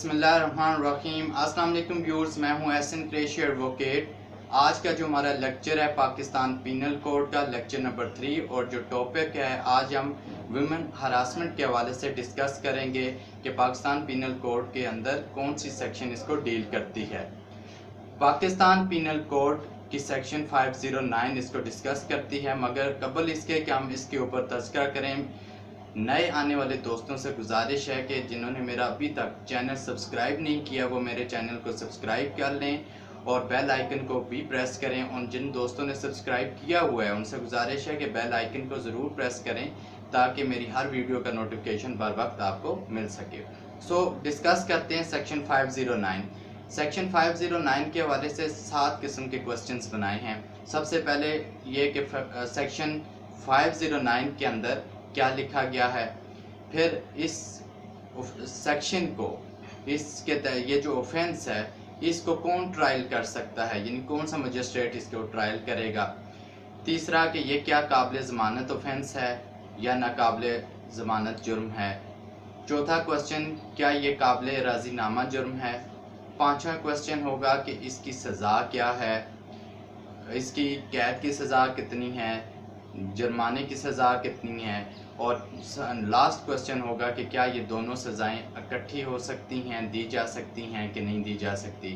बिस्मिल्लाहिर्रहमानिर्रहीम। अस्सलाम वालेकुम व्यूअर्स, मैं हूं एहसन कुरैशी एडवोकेट। आज का जो हमारा लेक्चर है पाकिस्तान पीनल कोड का लेक्चर नंबर 3 और जो टॉपिक है आज हम वुमेन हरासमेंट के हवाले से डिस्कस करेंगे कि पाकिस्तान पीनल कोड के अंदर कौन सी सेक्शन इसको डील करती है। पाकिस्तान पीनल कोड की सेक्शन 509 इसको डिस्कस करती है, मगर कबल इसके कि हम इसके ऊपर तज़किरा करें, नए आने वाले दोस्तों से गुजारिश है कि जिन्होंने मेरा अभी तक चैनल सब्सक्राइब नहीं किया वो मेरे चैनल को सब्सक्राइब कर लें और बेल आइकन को भी प्रेस करें। और जिन दोस्तों ने सब्सक्राइब किया हुआ है उनसे गुजारिश है कि बेल आइकन को ज़रूर प्रेस करें ताकि मेरी हर वीडियो का नोटिफिकेशन बर वक्त आपको मिल सके। डिस्कस करते हैं सेक्शन 509। सेक्शन 509 के हवाले से 7 किस्म के क्वेश्चंस बनाए हैं। सबसे पहले ये कि सेक्शन 509 के अंदर क्या लिखा गया है, फिर इस सेक्शन को इसके ये जो ऑफेंस है इसको कौन ट्रायल कर सकता है, यानी कौन सा मजिस्ट्रेट इसको ट्रायल करेगा। तीसरा कि ये क्या काबिल ज़मानत ऑफेंस है या नाकाबिल ज़मानत जुर्म है। चौथा क्वेश्चन, क्या ये काबिल राज़ीनामा जुर्म है। पांचवा क्वेश्चन होगा कि इसकी सज़ा क्या है, इसकी कैद की सज़ा कितनी है, जुर्माने की सज़ा कितनी है। और लास्ट क्वेश्चन होगा कि क्या ये दोनों सज़ाएं इकट्ठी हो सकती हैं, दी जा सकती हैं कि नहीं दी जा सकती।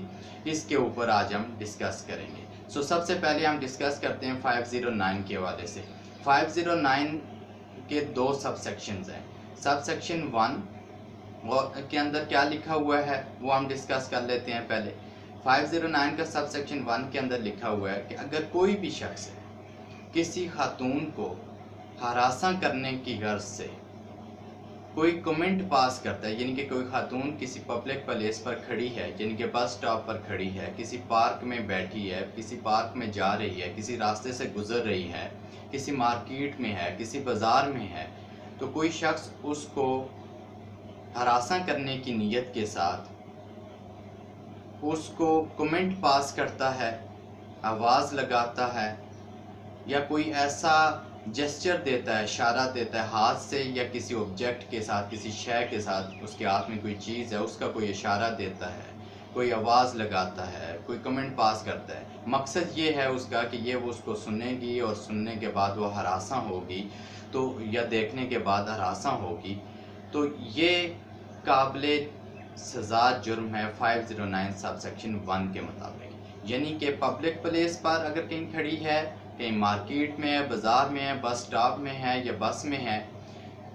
इसके ऊपर आज हम डिस्कस करेंगे। सबसे पहले हम डिस्कस करते हैं 509 के हवाले से। 509 के 2 सब सेक्शंस हैं। सब सेक्शन 1 और के अंदर क्या लिखा हुआ है वो हम डिस्कस कर लेते हैं। पहले 509 का सब सेक्शन 1 के अंदर लिखा हुआ है कि अगर कोई भी शख्स किसी खातून को हरासा करने की गर्ज से कोई कमेंट पास करता है, यानी कि कोई खातून किसी पब्लिक प्लेस पर खड़ी है, यानी कि बस स्टॉप पर खड़ी है, किसी पार्क में बैठी है, किसी पार्क में जा रही है, किसी रास्ते से गुजर रही है, किसी मार्केट में है, किसी बाज़ार में है, तो कोई शख्स उसको हरासा करने की नीयत के साथ उसको कमेंट पास करता है, आवाज़ लगाता है या कोई ऐसा जेस्चर देता है, इशारा देता है हाथ से या किसी ऑब्जेक्ट के साथ, किसी शय के साथ, उसके हाथ में कोई चीज़ है उसका कोई इशारा देता है, कोई आवाज़ लगाता है, कोई कमेंट पास करता है, मकसद ये है उसका कि ये वो उसको सुनेगी और सुनने के बाद वो हरासा होगी, तो या देखने के बाद हरासा होगी, तो ये काबिल सज़ा जुर्म है 509 सब सेक्शन 1 के मुताबिक। यानी कि पब्लिक प्लेस पर अगर कहीं खड़ी है, कहीं मार्केट में है, बाज़ार में है, बस स्टॉप में है या बस में है,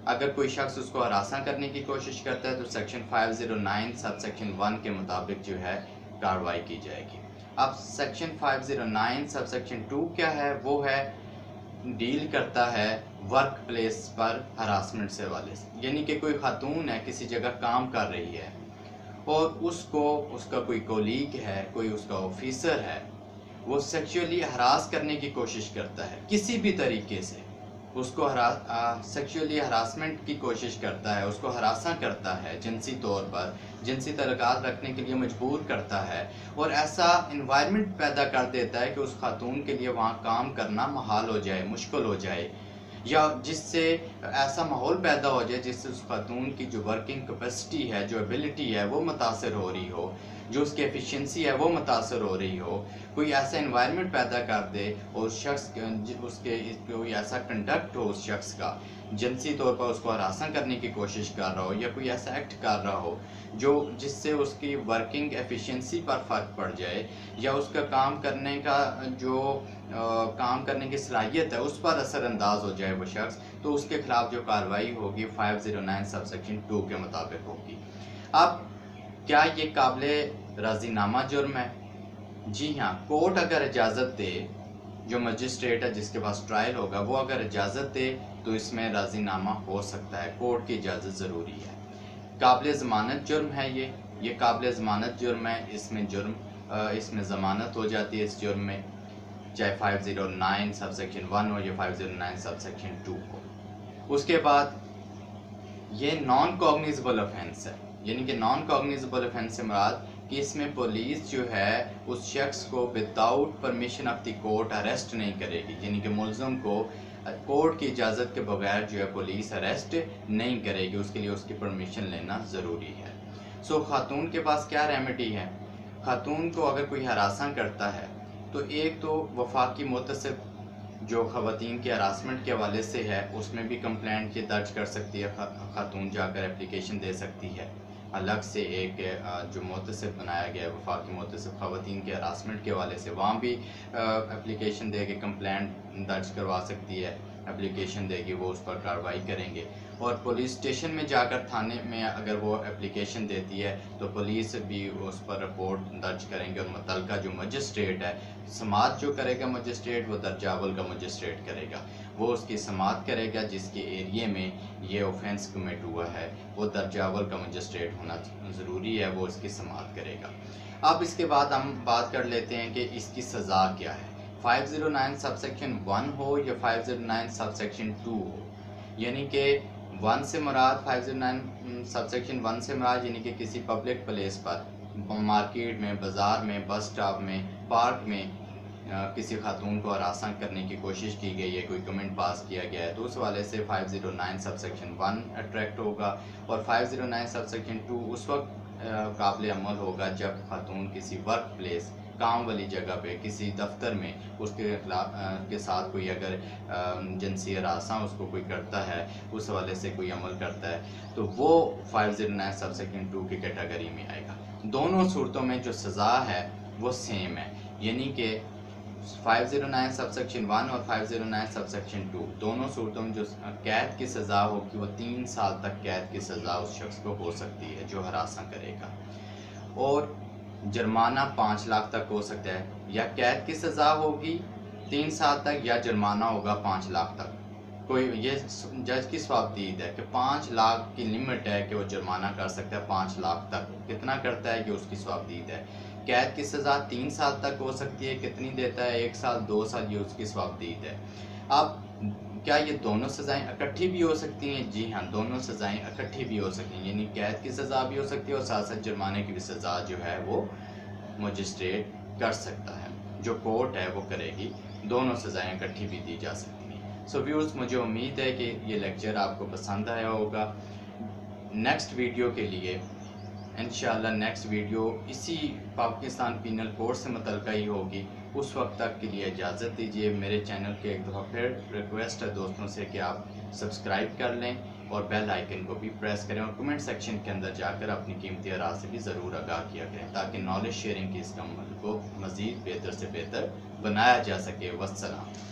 अगर कोई शख्स उसको हरासा करने की कोशिश करता है तो सेक्शन 509 सब सेक्शन 1 के मुताबिक जो है कार्रवाई की जाएगी। अब सेक्शन 509 सब सेक्शन 2 क्या है, वो है डील करता है वर्क प्लेस पर हरासमेंट से वाले से। यानी कि कोई खातून है किसी जगह काम कर रही है और उसको उसका कोई कोलीग है, कोई उसका ऑफिसर है, वो सेक्सुअली हरास करने की कोशिश करता है, किसी भी तरीके से उसको सेक्सुअली हरासमेंट की कोशिश करता है, उसको हरासा करता है, जिनसी तौर पर जिनसी तल्लुकात रखने के लिए मजबूर करता है और ऐसा इन्वायरमेंट पैदा कर देता है कि उस खातून के लिए वहाँ काम करना महाल हो जाए, मुश्किल हो जाए, या जिससे ऐसा माहौल पैदा हो जाए जिससे उस खातून की जो वर्किंग कैपेसिटी है, जो एबिलिटी है वो मुतासर हो रही हो, जो उसकी एफिशिएंसी है वो मुतासर हो रही हो, कोई ऐसा इन्वायरमेंट पैदा कर दे और उस शख्स उसके कोई ऐसा कंडक्ट हो उस शख्स का, जिनसी तौर पर उसको हरासा करने की कोशिश कर रहा हो या कोई ऐसा एक्ट कर रहा हो जो जिससे उसकी वर्किंग एफिशिएंसी पर फ़र्क पड़ जाए या उसका काम करने का जो काम करने की सलाहियत है उस पर असरअंदाज हो जाए वो शख्स, तो उसके खिलाफ जो कार्रवाई होगी 509 सब सेक्शन 2 के मुताबिक होगी। अब क्या ये काबिल राज़ीनामा जुर्म है? जी हाँ, कोर्ट अगर इजाज़त दे, जो मजिस्ट्रेट है जिसके पास ट्रायल होगा वो अगर इजाज़त दे तो इसमें राज़ीनामा हो सकता है, कोर्ट की इजाज़त ज़रूरी है। काबिल ज़मानत जुर्म है ये काबिल ज़मानत जुर्म है, इसमें ज़मानत हो जाती है इस जुर्म में, चाहे 509 सब सेक्शन 1 हो या 509 सब सेक्शन 2 हो। उसके बाद ये नॉन कॉग्निजेबल ऑफेंस है, यानी कि नॉन कॉग्निजेबल ऑफेंस से मुराद कि इसमें पुलिस जो है उस शख्स को without permission of the court arrest नहीं करेगी, यानी कि मुलज़म को कोर्ट की इजाज़त के बगैर जो है पुलिस अरेस्ट नहीं करेगी, उसके लिए उसकी परमिशन लेना ज़रूरी है। सो खातून के पास क्या रेमेडी है? खातून को अगर कोई हरासा करता है तो एक तो वफाकी मुतसिब जो ख़वातीन के हरासमेंट के हवाले से है उसमें भी कंप्लेंट ये दर्ज कर सकती है, खातून जाकर एप्लीकेशन दे सकती है। अलग से एक जो मुतसिब बनाया गया है वफाकी मुतसिब ख़वातीन के हरासमेंट के हवाले से, वहाँ भी एप्लीकेशन दे के कंप्लेंट दर्ज करवा सकती है। एप्लीकेशन देगी, वो उस पर कार्रवाई करेंगे। और पुलिस स्टेशन में जाकर थाने में अगर वो एप्लीकेशन देती है तो पुलिस भी उस पर रिपोर्ट दर्ज करेंगे और मुतलका जो मजिस्ट्रेट है, समात जो करेगा मजिस्ट्रेट, वो दर्जा अव्वल का मजिस्ट्रेट करेगा, वो उसकी समात करेगा। जिसके एरिए में ये ऑफेंस कमिट हुआ है वो दर्जा अव्वल का मजिस्ट्रेट होना ज़रूरी है, वो इसकी समात करेगा। अब इसके बाद हम बात कर लेते हैं कि इसकी सज़ा क्या है। 509 सबसेक्शन 1 हो या 509 सबसेक्शन 2 हो, यानी कि 1 से मुराद 509 सबसेक्शन 1 से मुराद यानी कि किसी पब्लिक प्लेस पर, मार्केट में, बाज़ार में, बस स्टॉप में, पार्क में किसी खातून को हरासा करने की कोशिश की गई है, कोई कमेंट पास किया गया है, तो उस वाले से 509 सबसेक्शन 1 अट्रैक्ट होगा। और 509 सबसेक्शन 2 उस वक्त काबिल अमल होगा जब खातून किसी वर्क प्लेस, काम वाली जगह पे, किसी दफ्तर में उसके के साथ कोई अगर जिनसी हरासा उसको कोई करता है, उस हवाले से कोई अमल करता है, तो वो 509 सबसेक्शन 2 की कैटेगरी में आएगा। दोनों सूरतों में जो सज़ा है वो सेम है, यानी कि 509 सबसेक्शन 1 और 509 सबसेक्शन 2 दोनों सूरतों में जो कैद की सज़ा होगी वो 3 साल तक कैद की सज़ा उस शख्स को हो सकती है जो हरासा करेगा। और जुर्माना 5 लाख तक हो सकता है, या कैद की सज़ा होगी 3 साल तक या जुर्माना होगा 5 लाख तक। कोई ये जज की स्वाबदीद है कि 5 लाख की लिमिट है कि वो जुर्माना कर सकता है 5 लाख तक, कितना करता है कि उसकी स्वाबदीद है। कैद की सज़ा 3 साल तक हो सकती है, कितनी देता है 1 साल 2 साल, ये उसकी स्वाबदीद है। अब क्या ये दोनों सज़ाएं इकट्ठी भी हो सकती हैं? जी हाँ, दोनों सज़ाएं इकट्ठी भी हो सकती हैं, यानी कैद की सज़ा भी हो सकती है और साथ साथ जुर्माने की भी सज़ा जो है वो मजिस्ट्रेट कर सकता है, जो कोर्ट है वो करेगी। दोनों सज़ाएं इकट्ठी भी दी जा सकती हैं। सो व्यूअर्स, मुझे उम्मीद है कि ये लेक्चर आपको पसंद आया होगा। नेक्स्ट वीडियो के लिए इंशाअल्लाह नेक्स्ट वीडियो इसी पाकिस्तान पीनल कोड से मुतल्लिक़ ही होगी। उस वक्त तक के लिए इजाज़त दीजिए। मेरे चैनल के एक दफ़ा फिर रिक्वेस्ट है दोस्तों से कि आप सब्सक्राइब कर लें और बेल आइकन को भी प्रेस करें और कमेंट सेक्शन के अंदर जाकर अपनी कीमती आराय से भी ज़रूर आगाह किया करें ताकि नॉलेज शेयरिंग की इस अमल को मज़ीद बेहतर से बेहतर बनाया जा सके। वस्सलाम।